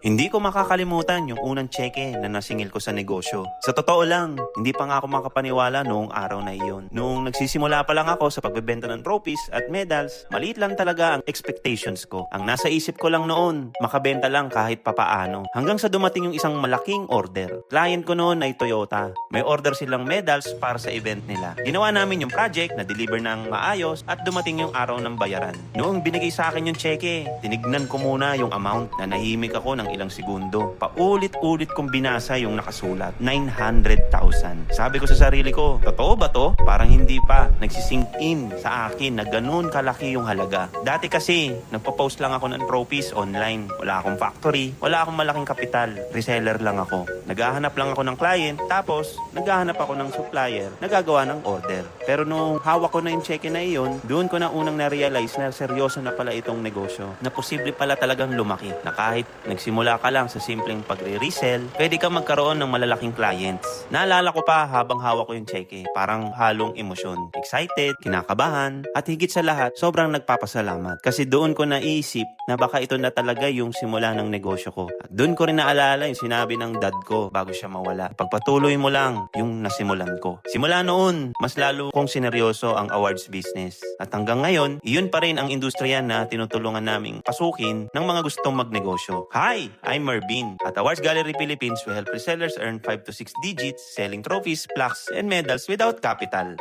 Hindi ko makakalimutan yung unang cheque na nasingil ko sa negosyo. Sa totoo lang, hindi pa nga ako makapaniwala noong araw na iyon. Noong nagsisimula pa lang ako sa pagbebenta ng trophies at medals, maliit lang talaga ang expectations ko. Ang nasa isip ko lang noon, makabenta lang kahit papaano. Hanggang sa dumating yung isang malaking order. Client ko noon ay Toyota. May order silang medals para sa event nila. Ginawa namin yung project na deliver ng maayos at dumating yung araw ng bayaran. Noong binigay sa akin yung cheque, tinignan ko muna yung amount na nahimik ako ng ilang segundo. Paulit-ulit kong binasa yung nakasulat. 900,000. Sabi ko sa sarili ko, totoo ba to? Parang hindi pa nagsisink in sa akin na ganun kalaki yung halaga. Dati kasi, nagpo-post lang ako ng trophies online. Wala akong factory, wala akong malaking kapital. Reseller lang ako. Naghahanap lang ako ng client, tapos naghahanap ako ng supplier na gagawa ng order. Pero nung hawak ko na yung cheque na iyon, doon ko na unang na-realize na seryoso na pala itong negosyo. Na posible pala talagang lumaki. Na kahit nagsimula ka lang sa simpleng pagre-resell, pwede kang magkaroon ng malalaking clients. Naalala ko pa habang hawak ko yung cheque, parang halong emosyon. Excited, kinakabahan, at higit sa lahat, sobrang nagpapasalamat. Kasi doon ko naisip na baka ito na talaga yung simula ng negosyo ko. At doon ko rin naalala yung sinabi ng dad ko bago siya mawala. Pagpatuloy mo lang yung nasimulan ko. Simula noon, mas lalo kong sineryoso ang awards business. At hanggang ngayon, iyon pa rin ang industriya na tinutulungan naming pasukin ng mga gustong magnegosyo. Hi, I'm Mervin. At Awards Gallery Philippines, we help resellers earn 5 to 6 digits selling trophies, plaques, and medals without capital.